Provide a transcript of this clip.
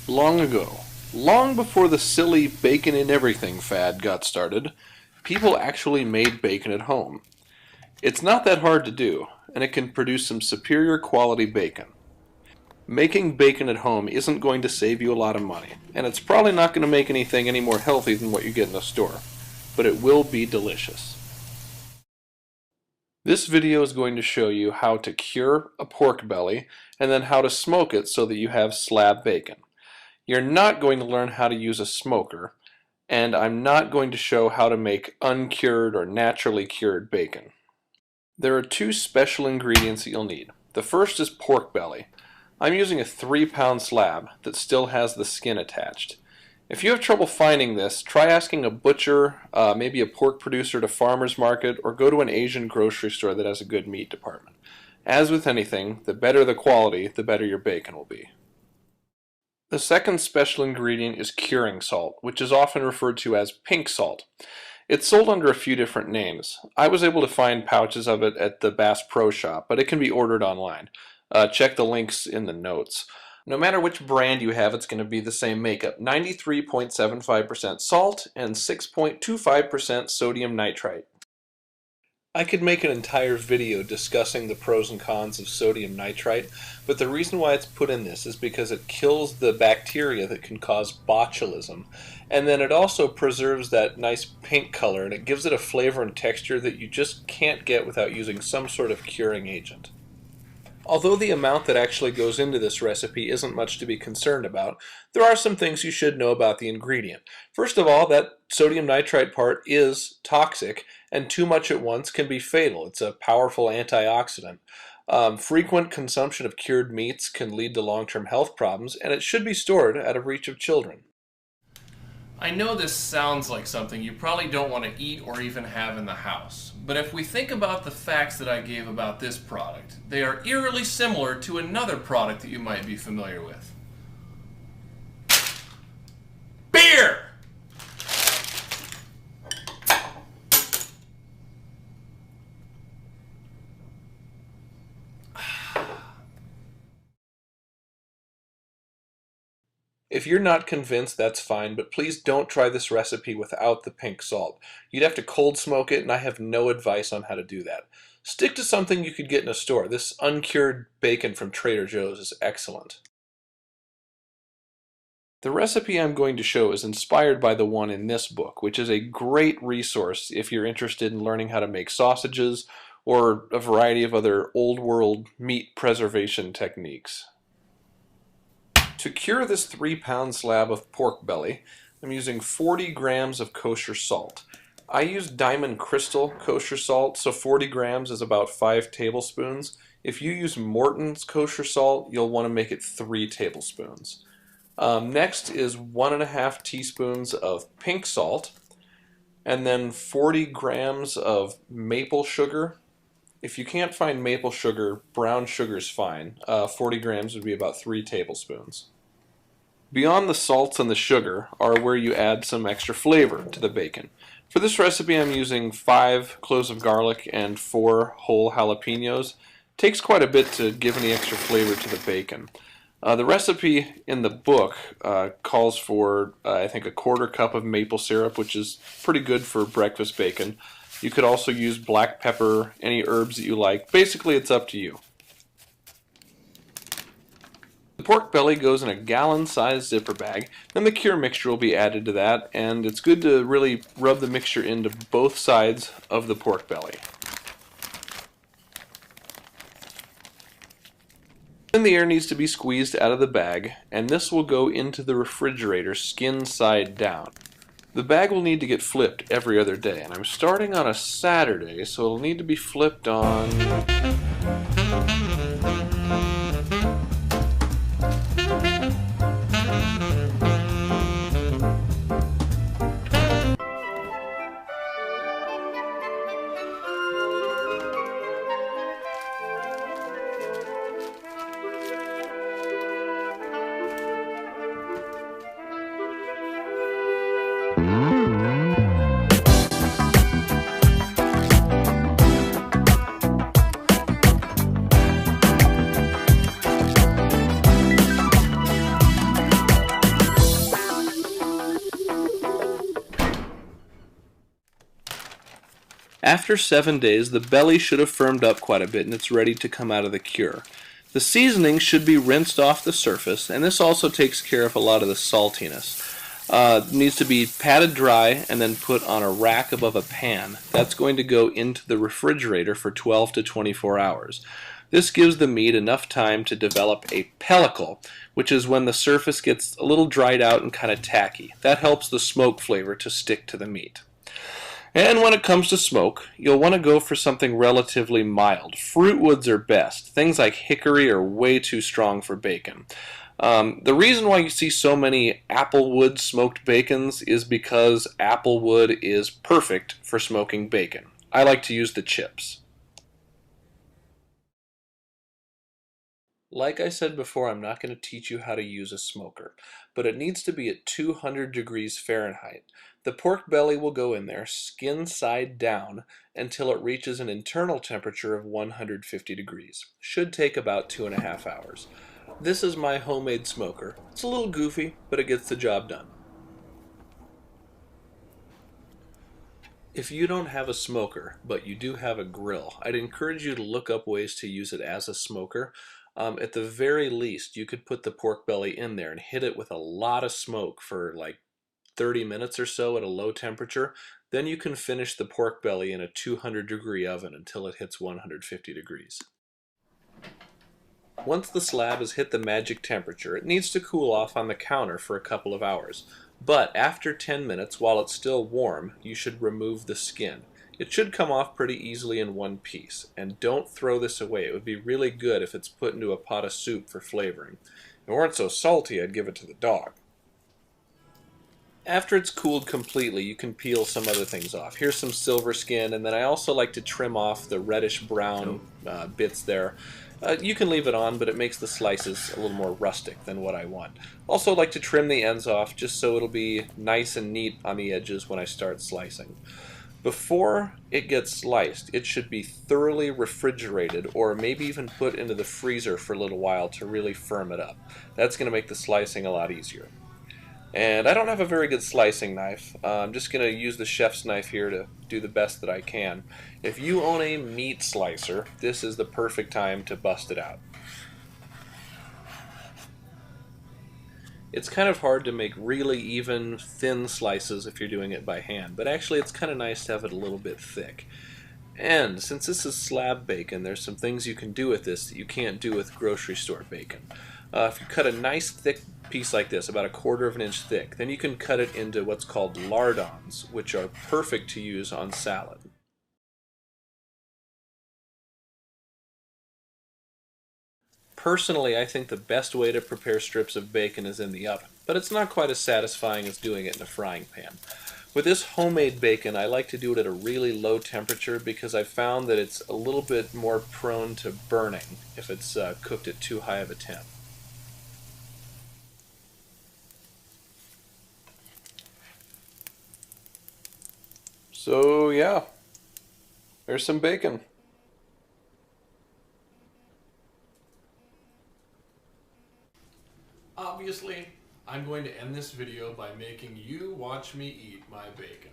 Long ago, long before the silly bacon in everything fad got started, people actually made bacon at home. It's not that hard to do, and it can produce some superior quality bacon. Making bacon at home isn't going to save you a lot of money, and it's probably not going to make anything any more healthy than what you get in the store, but it will be delicious. This video is going to show you how to cure a pork belly and then how to smoke it so that you have slab bacon. You're not going to learn how to use a smoker, and I'm not going to show how to make uncured or naturally cured bacon. There are two special ingredients that you'll need. The first is pork belly. I'm using a 3-pound slab that still has the skin attached. If you have trouble finding this, try asking a butcher, maybe a pork producer at a farmer's market, or go to an Asian grocery store that has a good meat department. As with anything, the better the quality, the better your bacon will be. The second special ingredient is curing salt, which is often referred to as pink salt. It's sold under a few different names. I was able to find pouches of it at the Bass Pro Shop, but it can be ordered online. Check the links in the notes. No matter which brand you have, it's going to be the same makeup. 93.75% salt and 6.25% sodium nitrite. I could make an entire video discussing the pros and cons of sodium nitrite, but the reason why it's put in this is because it kills the bacteria that can cause botulism, and then it also preserves that nice pink color, and it gives it a flavor and texture that you just can't get without using some sort of curing agent. Although the amount that actually goes into this recipe isn't much to be concerned about, there are some things you should know about the ingredient. First of all, that sodium nitrite part is toxic, and too much at once can be fatal. It's a powerful antioxidant. Frequent consumption of cured meats can lead to long-term health problems, and it should be stored out of reach of children. I know this sounds like something you probably don't want to eat or even have in the house, but if we think about the facts that I gave about this product, they are eerily similar to another product that you might be familiar with. Beer! If you're not convinced, that's fine, but please don't try this recipe without the pink salt. You'd have to cold smoke it, and I have no advice on how to do that. Stick to something you could get in a store. This uncured bacon from Trader Joe's is excellent. The recipe I'm going to show is inspired by the one in this book, which is a great resource if you're interested in learning how to make sausages or a variety of other old world meat preservation techniques. To cure this 3-pound slab of pork belly, I'm using 40 grams of kosher salt. I use Diamond Crystal kosher salt, so 40 grams is about 5 tablespoons. If you use Morton's kosher salt, you'll want to make it 3 tablespoons. Next is 1.5 teaspoons of pink salt, and then 40 grams of maple sugar. If you can't find maple sugar, brown sugar is fine. 40 grams would be about 3 tablespoons. Beyond the salts and the sugar are where you add some extra flavor to the bacon. For this recipe I'm using 5 cloves of garlic and 4 whole jalapeños. It takes quite a bit to give any extra flavor to the bacon. The recipe in the book calls for, I think, a 1/4 cup of maple syrup, which is pretty good for breakfast bacon. You could also use black pepper, any herbs that you like. Basically, it's up to you. The pork belly goes in a gallon-sized zipper bag, then the cure mixture will be added to that, and it's good to really rub the mixture into both sides of the pork belly. Then the air needs to be squeezed out of the bag, and this will go into the refrigerator skin side down. The bag will need to get flipped every other day, and I'm starting on a Saturday, so it'll need to be flipped on... After 7 days, the belly should have firmed up quite a bit and it's ready to come out of the cure. The seasoning should be rinsed off the surface, and this also takes care of a lot of the saltiness. It needs to be patted dry and then put on a rack above a pan. That's going to go into the refrigerator for 12 to 24 hours. This gives the meat enough time to develop a pellicle, which is when the surface gets a little dried out and kind of tacky. That helps the smoke flavor to stick to the meat. And when it comes to smoke, you'll want to go for something relatively mild. Fruit woods are best. Things like hickory are way too strong for bacon. The reason why you see so many applewood smoked bacons is because applewood is perfect for smoking bacon. I like to use the chips. Like I said before, I'm not going to teach you how to use a smoker, but it needs to be at 200 degrees Fahrenheit. The pork belly will go in there, skin side down, until it reaches an internal temperature of 150 degrees. Should take about 2.5 hours. This is my homemade smoker. It's a little goofy, but it gets the job done. If you don't have a smoker, but you do have a grill, I'd encourage you to look up ways to use it as a smoker. At the very least, you could put the pork belly in there and hit it with a lot of smoke for like 30 minutes or so at a low temperature. Then you can finish the pork belly in a 200-degree oven until it hits 150 degrees. Once the slab has hit the magic temperature, it needs to cool off on the counter for a couple of hours. But after 10 minutes, while it's still warm, you should remove the skin. It should come off pretty easily in one piece. And don't throw this away. It would be really good if it's put into a pot of soup for flavoring. If it weren't so salty, I'd give it to the dog. After it's cooled completely, you can peel some other things off. Here's some silver skin, and then I also like to trim off the reddish-brown bits there. You can leave it on, but it makes the slices a little more rustic than what I want. Also like to trim the ends off just so it'll be nice and neat on the edges when I start slicing. Before it gets sliced, it should be thoroughly refrigerated or maybe even put into the freezer for a little while to really firm it up. That's going to make the slicing a lot easier. And I don't have a very good slicing knife. I'm just going to use the chef's knife here to do the best that I can. If you own a meat slicer, this is the perfect time to bust it out. It's kind of hard to make really even, thin slices if you're doing it by hand, but actually it's kind of nice to have it a little bit thick. And since this is slab bacon, there's some things you can do with this that you can't do with grocery store bacon. If you cut a nice thick piece like this, about 1/4 of an inch thick, then you can cut it into what's called lardons, which are perfect to use on salad. Personally, I think the best way to prepare strips of bacon is in the oven, but it's not quite as satisfying as doing it in a frying pan. With this homemade bacon, I like to do it at a really low temperature because I've found that it's a little bit more prone to burning if it's cooked at too high of a temp. So yeah, there's some bacon. Obviously, I'm going to end this video by making you watch me eat my bacon.